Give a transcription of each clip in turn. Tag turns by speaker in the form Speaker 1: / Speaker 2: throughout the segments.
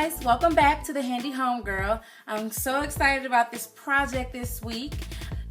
Speaker 1: guys, welcome back to the Handy Home Girl. I'm so excited about this project this week.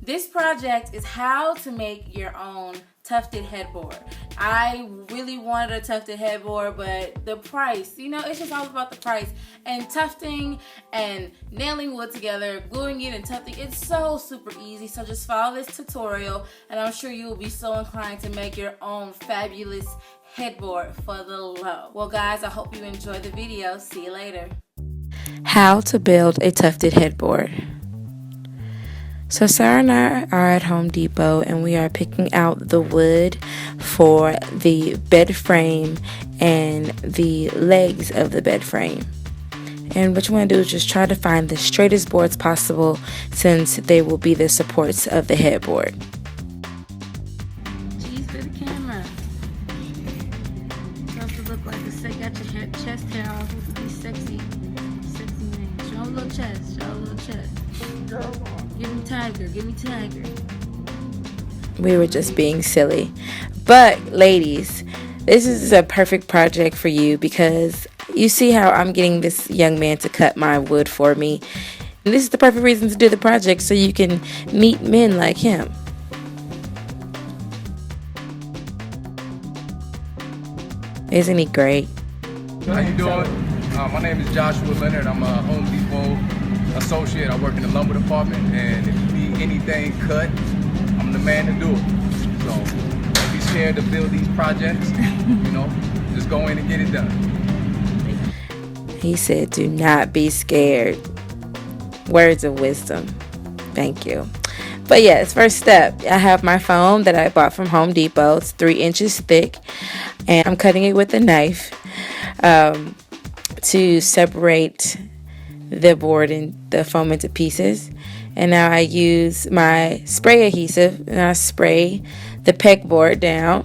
Speaker 1: This project is how to make your own tufted headboard. I really wanted a tufted headboard, but the price, it's just all about the price. And tufting and nailing wood together, gluing it and tufting, it's so super easy. So just follow this tutorial and I'm sure you will be so inclined to make your own fabulous headboard for the low. Well guys, I hope you enjoy the video. See you later. How to build a tufted headboard. So Sarah and I are at Home Depot and we are picking out the wood for the bed frame and the legs of the bed frame. And what you want to do is just try to find the straightest boards possible, since they will be the supports of the headboard. Cheese for the camera. Supposed to look like a got your chest hair off. Supposed to be sexy man. Show a little chest. Show a little chest. Give me tiger. Give me tiger. We were just being silly, but ladies, this is a perfect project for you because you see how I'm getting this young man to cut my wood for me. And this is the perfect reason to do the project, so you can meet men like him. Isn't he great?
Speaker 2: How you doing? My name is Joshua Leonard. I'm a Home Depot associate. I work in the lumber department, and if you need anything cut, I'm the man to do it. So don't be scared to build these projects. Just go in and get it done.
Speaker 1: He said, do not be scared. Words of wisdom. Thank you. But yes, first step, I have my foam that I bought from Home Depot. It's 3 inches thick, and I'm cutting it with a knife to separate the board and the foam into pieces. And now I use my spray adhesive and I spray the pegboard down.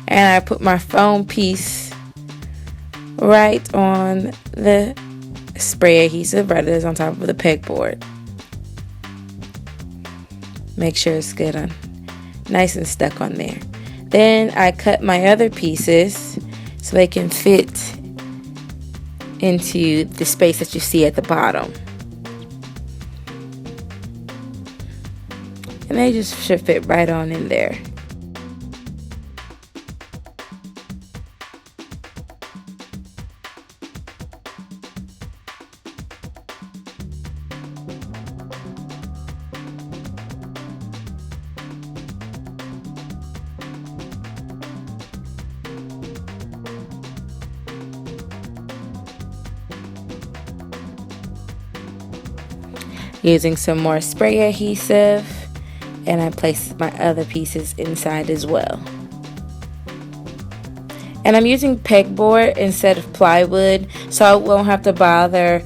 Speaker 1: And I put my foam piece right on the spray adhesive, right as on top of the pegboard. Make sure it's good on, nice and stuck on there. Then I cut my other pieces so they can fit into the space that you see at the bottom. And they just should fit right on in there. Using some more spray adhesive, and I placed my other pieces inside as well. And I'm using pegboard instead of plywood, so I won't have to bother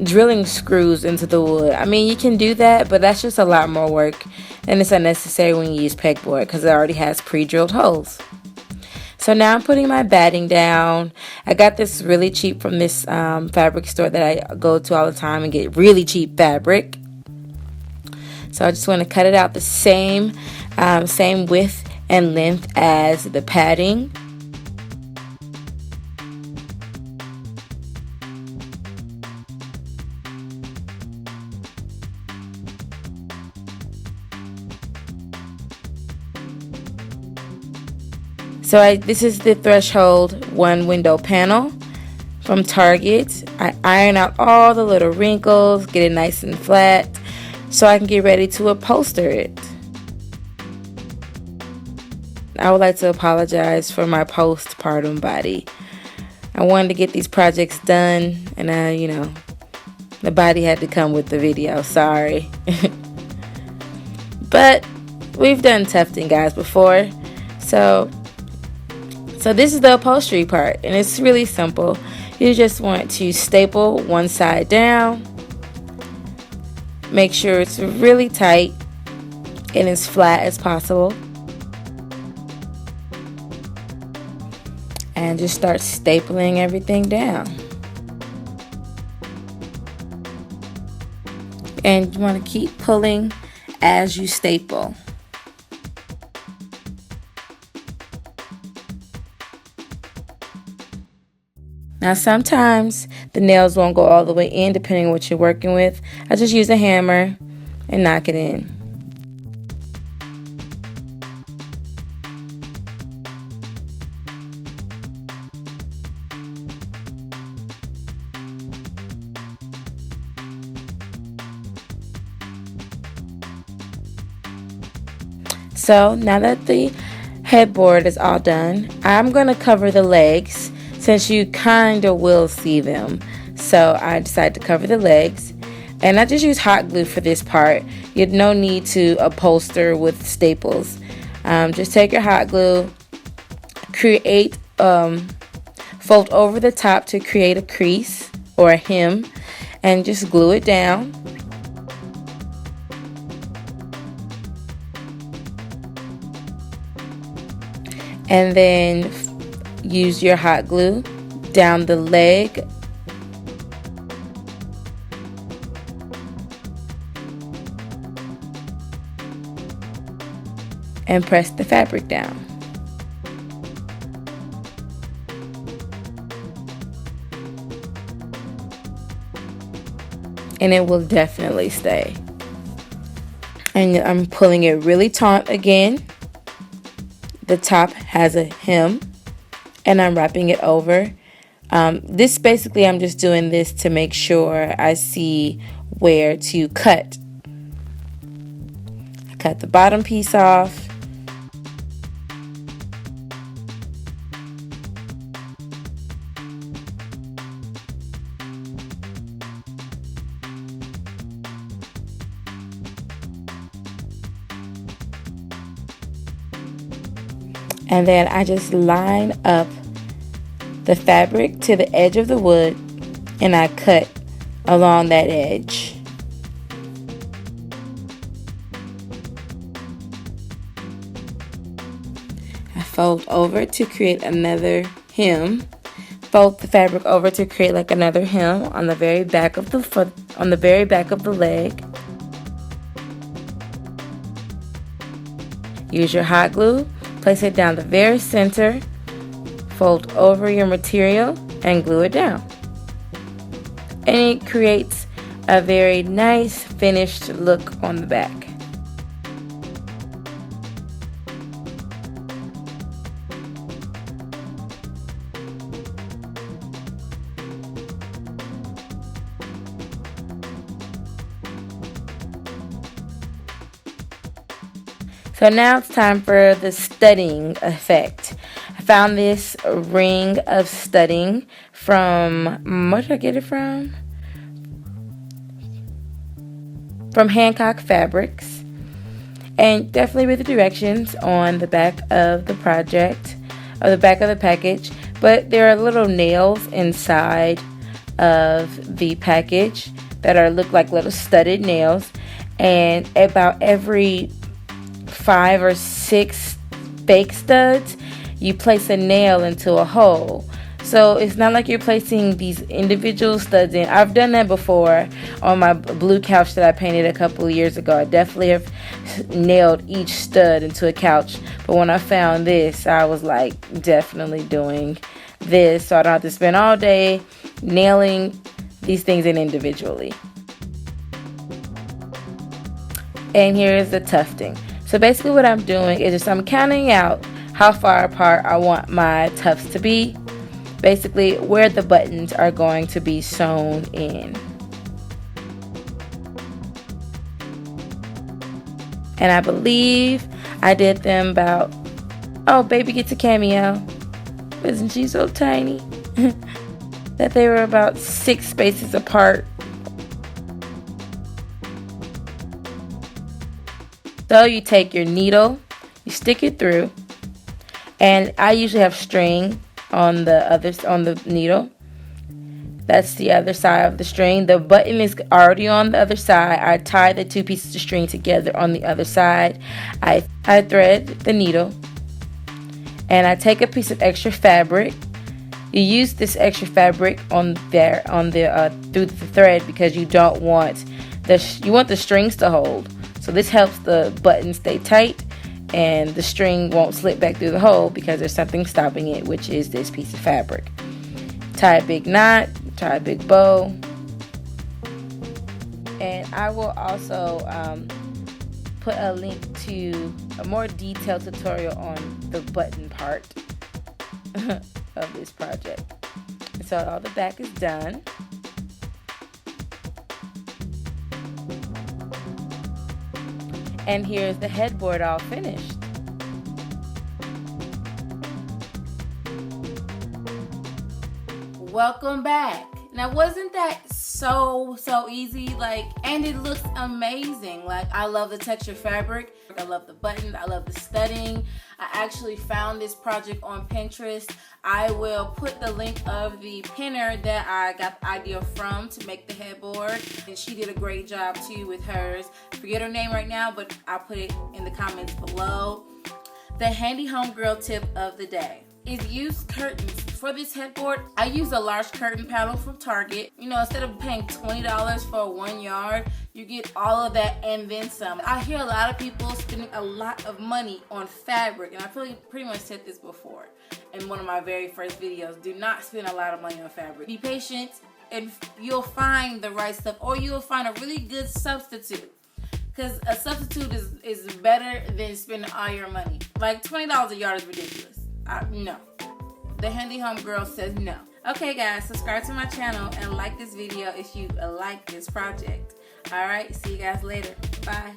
Speaker 1: drilling screws into the wood. I mean, you can do that, but that's just a lot more work, and it's unnecessary when you use pegboard because it already has pre-drilled holes. So now I'm putting my batting down. I got this really cheap from this fabric store that I go to all the time and get really cheap fabric. So I just want to cut it out the same width and length as the padding. So this is the Threshold 1 window panel from Target. I iron out all the little wrinkles, get it nice and flat, so I can get ready to upholster it. I would like to apologize for my postpartum body. I wanted to get these projects done, and the body had to come with the video. Sorry. But we've done tufting, guys, before. So this is the upholstery part, and it's really simple. You just want to staple one side down. Make sure it's really tight and as flat as possible. And just start stapling everything down. And you want to keep pulling as you staple. Now sometimes the nails won't go all the way in depending on what you're working with. I just use a hammer and knock it in. So now that the headboard is all done, I'm going to cover the legs since you kind of will see them. So I decided to cover the legs, and I just use hot glue for this part. You have no need to upholster with staples. Just take your hot glue, fold over the top to create a crease or a hem, and just glue it down. And then use your hot glue down the leg and press the fabric down. And it will definitely stay. And I'm pulling it really taut again. The top has a hem, and I'm wrapping it over. This basically, I'm just doing this to make sure I see where to cut. I cut the bottom piece off. And then I just line up the fabric to the edge of the wood, and I cut along that edge. I fold over to create another hem. Fold the fabric over to create like another hem on the very back of the foot, on the very back of the leg. Use your hot glue. Place it down the very center, fold over your material, and glue it down. And it creates a very nice finished look on the back. So now it's time for the studding effect. I found this ring of studding from, where did I get it from? From Hancock Fabrics. And definitely read the directions on the back of the project, or the back of the package. But there are little nails inside of the package that look like little studded nails. And about every 5 or 6 fake studs, you place a nail into a hole. So it's not like you're placing these individual studs in. I've done that before on my blue couch that I painted a couple of years ago. I definitely have nailed each stud into a couch. But when I found this, I was like, definitely doing this, so I don't have to spend all day nailing these things in individually. And here is the tufting. So basically what I'm doing is just I'm counting out how far apart I want my tufts to be. Basically where the buttons are going to be sewn in. And I believe I did them about, oh, baby gets a cameo. Isn't she so tiny? That they were about 6 spaces apart. So you take your needle, you stick it through, and I usually have string on the needle. That's the other side of the string. The button is already on the other side. I tie the 2 pieces of string together on the other side. I thread the needle, and I take a piece of extra fabric. You use this extra fabric through the thread because you don't want you want the strings to hold. So this helps the button stay tight, and the string won't slip back through the hole because there's something stopping it, which is this piece of fabric. tie a big knot, tie a big bow. And I will also put a link to a more detailed tutorial on the button part of this project. So all the back is done. And here's the headboard all finished. Welcome back. Now, wasn't that so easy? And it looks amazing. I love the textured fabric. I love the buttons. I love the studding. I actually found this project on Pinterest. I will put the link of the pinner that I got the idea from to make the headboard. And she did a great job too with hers. Forget her name right now, but I'll put it in the comments below. The handy homegirl tip of the day is use curtains. For this headboard, I use a large curtain panel from Target. Instead of paying $20 for 1 yard, you get all of that and then some. I hear a lot of people spending a lot of money on fabric, and I pretty much said this before in one of my very first videos. Do not spend a lot of money on fabric. Be patient, and you'll find the right stuff, or you'll find a really good substitute. Because a substitute is better than spending all your money. $20 a yard is ridiculous. No. The handy home girl says no. Okay guys, subscribe to my channel and like this video if you like this project. Alright, see you guys later. Bye.